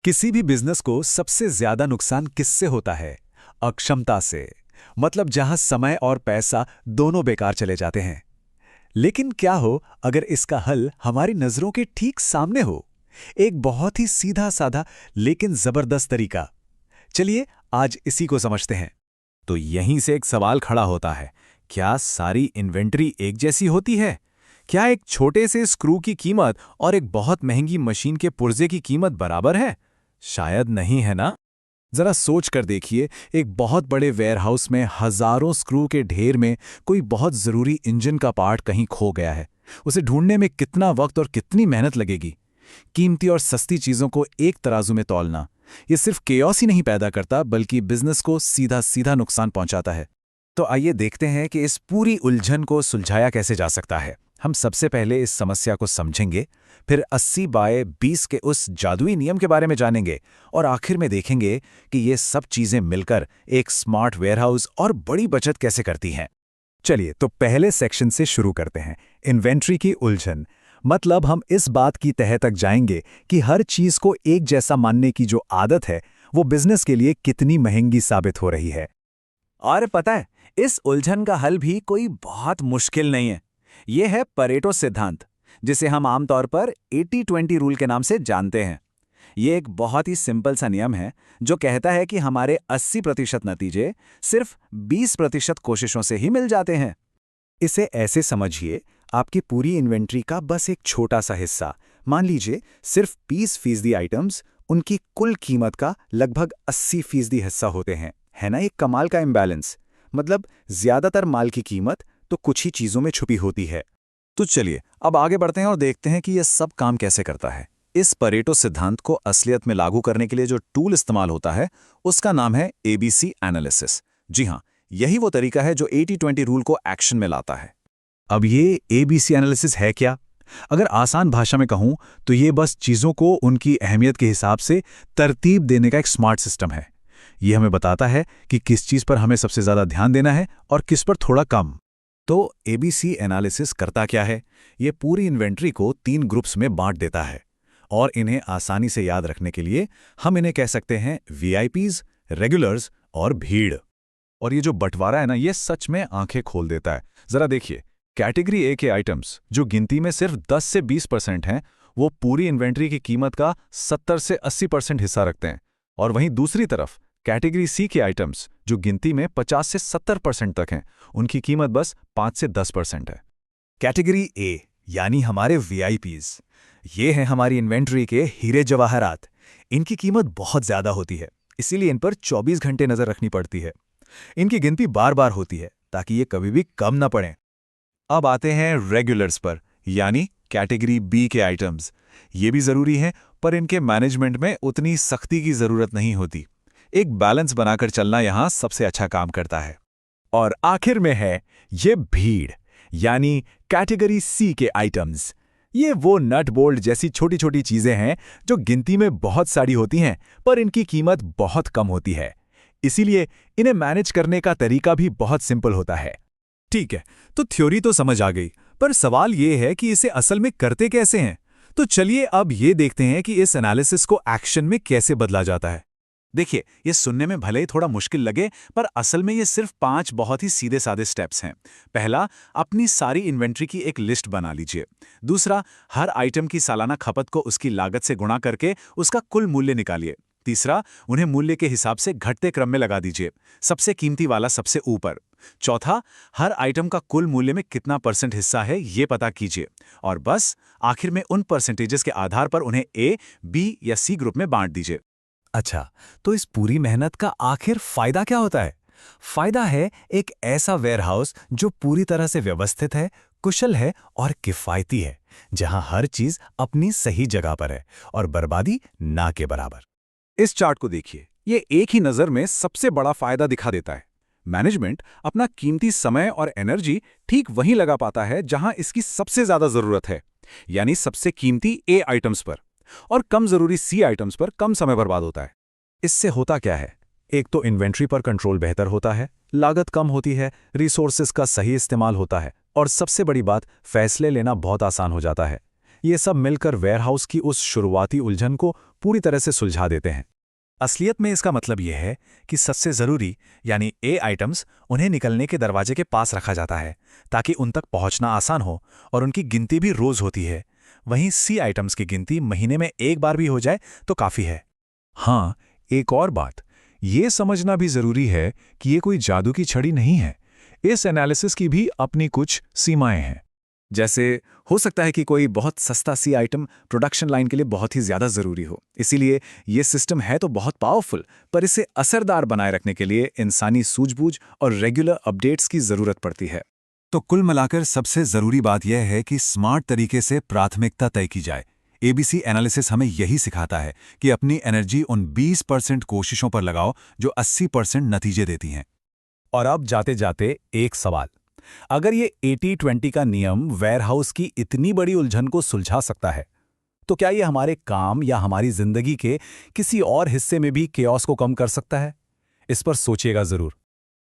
किसी भी बिजनेस को सबसे ज्यादा नुकसान किससे होता है? अक्षमता से। मतलब जहां समय और पैसा दोनों बेकार चले जाते हैं। लेकिन क्या हो अगर इसका हल हमारी नजरों के ठीक सामने हो? एक बहुत ही सीधा साधा लेकिन जबरदस्त तरीका। चलिए आज इसी को समझते हैं। तो यहीं से एक सवाल खड़ा होता है, क्या सारी इन्वेंट्री एक जैसी होती है? क्या एक छोटे से स्क्रू की कीमत और एक बहुत महंगी मशीन के पुर्जे की कीमत बराबर है? शायद नहीं, है ना? जरा सोच कर देखिए, एक बहुत बड़े वेयरहाउस में हजारों स्क्रू के ढेर में कोई बहुत जरूरी इंजन का पार्ट कहीं खो गया है। उसे ढूंढने में कितना वक्त और कितनी मेहनत लगेगी? कीमती और सस्ती चीजों को एक तराजू में तौलना, ये सिर्फ केओस ही नहीं पैदा करता बल्कि बिजनेस को सीधा सीधा नुकसान पहुंचाता है। तो आइए देखते हैं कि इस पूरी उलझन को सुलझाया कैसे जा सकता है। हम सबसे पहले इस समस्या को समझेंगे, फिर 80 बाय 20 के उस जादुई नियम के बारे में जानेंगे और आखिर में देखेंगे कि ये सब चीजें मिलकर एक स्मार्ट वेयरहाउस और बड़ी बचत कैसे करती हैं। चलिए तो पहले सेक्शन से शुरू करते हैं, इन्वेंट्री की उलझन। मतलब हम इस बात की तह तक जाएंगे कि हर चीज को एक जैसा मानने की जो आदत है वो बिजनेस के लिए कितनी महंगी साबित हो रही है। और पता है, इस उलझन का हल भी कोई बहुत मुश्किल नहीं है। ये है परेटो सिद्धांत, जिसे हम आमतौर पर 80-20 रूल के नाम से जानते हैं। ये एक बहुत ही सिंपल सा नियम है जो कहता है कि हमारे 80% नतीजे सिर्फ 20% कोशिशों से ही मिल जाते हैं। इसे ऐसे समझिए, आपकी पूरी इन्वेंट्री का बस एक छोटा सा हिस्सा, मान लीजिए सिर्फ 20% आइटम्स, उनकी कुल कीमत का लगभग 80% हिस्सा होते हैं। है ना एक कमाल का इम्बैलेंस? मतलब ज्यादातर माल की कीमत तो कुछ ही चीजों में छुपी होती है। तो चलिए अब आगे बढ़ते हैं और देखते हैं कि यह सब काम कैसे करता है। इस परेटो सिद्धांत को असलियत में लागू करने के लिए जो टूल इस्तेमाल होता है उसका नाम है एबीसी एनालिसिस। जी हाँ, यही वो तरीका है जो 80-20 रूल को एक्शन में लाता है। अब ये एबीसी एनालिसिस है क्या? अगर आसान भाषा में कहूं तो ये बस चीजों को उनकी अहमियत के हिसाब से तरतीब देने का एक स्मार्ट सिस्टम है। ये हमें बताता है कि किस चीज पर हमें सबसे ज्यादा ध्यान देना है और किस पर थोड़ा कम। तो एबीसी एनालिसिस करता क्या है? ये पूरी इन्वेंट्री को 3 ग्रुप्स में बांट देता है और इन्हें आसानी से याद रखने के लिए हम इन्हें कह सकते हैं वीआईपीज, रेगुलर्स और भीड़। और ये जो बंटवारा है ना, ये सच में आंखें खोल देता है। जरा देखिए, कैटेगरी ए के आइटम्स जो गिनती में सिर्फ 10 से 20% हैं, वो पूरी इन्वेंट्री की कीमत का 70 से 80% हिस्सा रखते हैं। और वहीं दूसरी तरफ कैटेगरी सी के आइटम्स जो गिनती में 50 से 70% तक हैं, उनकी कीमत बस 5 से 10% है। कैटेगरी ए यानी हमारे वीआईपीज, ये हैं हमारी इन्वेंट्री के हीरे जवाहरात। इनकी कीमत बहुत ज्यादा होती है, इसीलिए इन पर 24 घंटे नजर रखनी पड़ती है। इनकी गिनती बार बार होती है ताकि ये कभी भी कम ना पड़ें। अब आते हैं रेगुलर्स पर, यानी कैटेगरी बी के आइटम्स। ये भी जरूरी हैं, पर इनके मैनेजमेंट में उतनी सख्ती की जरूरत नहीं होती। एक बैलेंस बनाकर चलना यहां सबसे अच्छा काम करता है। और आखिर में है ये भीड़, यानी कैटेगरी सी के आइटम्स। ये वो नट बोल्ट जैसी छोटी छोटी चीजें हैं जो गिनती में बहुत सारी होती हैं, पर इनकी कीमत बहुत कम होती है। इसीलिए इन्हें मैनेज करने का तरीका भी बहुत सिंपल होता है। ठीक है, तो थ्योरी तो समझ आ गई, पर सवाल ये है कि इसे असल में करते कैसे हैं। तो चलिए अब ये देखते हैं कि इस एनालिसिस को एक्शन में कैसे बदला जाता है। देखिए, ये सुनने में भले ही थोड़ा मुश्किल लगे, पर असल में ये सिर्फ 5 बहुत ही सीधे साधे स्टेप्स हैं। पहला, अपनी सारी इन्वेंट्री की एक लिस्ट बना लीजिए। दूसरा, हर आइटम की सालाना खपत को उसकी लागत से गुणा करके उसका कुल मूल्य निकालिए। तीसरा, उन्हें मूल्य के हिसाब से घटते क्रम में लगा दीजिए, सबसे कीमती वाला सबसे ऊपर। चौथा, हर आइटम का कुल मूल्य में कितना % हिस्सा है ये पता कीजिए। और बस आखिर में उन परसेंटेजेस के आधार पर उन्हें ए, बी या सी ग्रुप में बांट दीजिए। अच्छा, तो इस पूरी मेहनत का आखिर फायदा क्या होता है? फायदा है एक ऐसा वेयरहाउस जो पूरी तरह से व्यवस्थित है, कुशल है और किफायती है, जहां हर चीज अपनी सही जगह पर है और बर्बादी ना के बराबर। इस चार्ट को देखिए, ये एक ही नजर में सबसे बड़ा फायदा दिखा देता है। मैनेजमेंट अपना कीमती समय और एनर्जी ठीक वहीं लगा पाता है जहां इसकी सबसे ज्यादा जरूरत है, यानी सबसे कीमती ए आइटम्स पर, और कम जरूरी सी आइटम्स पर कम समय बर्बाद होता है। इससे होता क्या है? एक तो इन्वेंट्री पर कंट्रोल बेहतर होता है, लागत कम होती है, रिसोर्सेज का सही इस्तेमाल होता है, और सबसे बड़ी बात, फैसले लेना बहुत आसान हो जाता है। ये सब मिलकर वेयरहाउस की उस शुरुआती उलझन को पूरी तरह से सुलझा देते हैं। असलियत में इसका मतलब यह है कि सबसे ज़रूरी यानी ए आइटम्स उन्हें निकलने के दरवाजे के पास रखा जाता है ताकि उन तक पहुंचना आसान हो और उनकी गिनती भी रोज़ होती है। वहीं सी आइटम्स की गिनती महीने में एक बार भी हो जाए तो काफ़ी है। हाँ, एक और बात, ये समझना भी ज़रूरी है कि ये कोई जादू की छड़ी नहीं है। इस एनालिसिस की भी अपनी कुछ सीमाएं हैं। जैसे हो सकता है कि कोई बहुत सस्ता सी आइटम प्रोडक्शन लाइन के लिए बहुत ही ज़्यादा ज़रूरी हो, इसीलिए ये सिस्टम है तो बहुत पावरफुल, पर इसे असरदार बनाए रखने के लिए इंसानी सूझबूझ और रेगुलर अपडेट्स की ज़रूरत पड़ती है। तो कुल मिलाकर सबसे ज़रूरी बात यह है कि स्मार्ट तरीके से प्राथमिकता तय की जाए। एबीसी एनालिसिस हमें यही सिखाता है कि अपनी एनर्जी उन 20% कोशिशों पर लगाओ जो 80% नतीजे देती हैं। और अब जाते जाते एक सवाल, अगर ये 80-20 का नियम वेयरहाउस की इतनी बड़ी उलझन को सुलझा सकता है, तो क्या ये हमारे काम या हमारी जिंदगी के किसी और हिस्से में भी केओस को कम कर सकता है? इस पर सोचिएगा जरूर।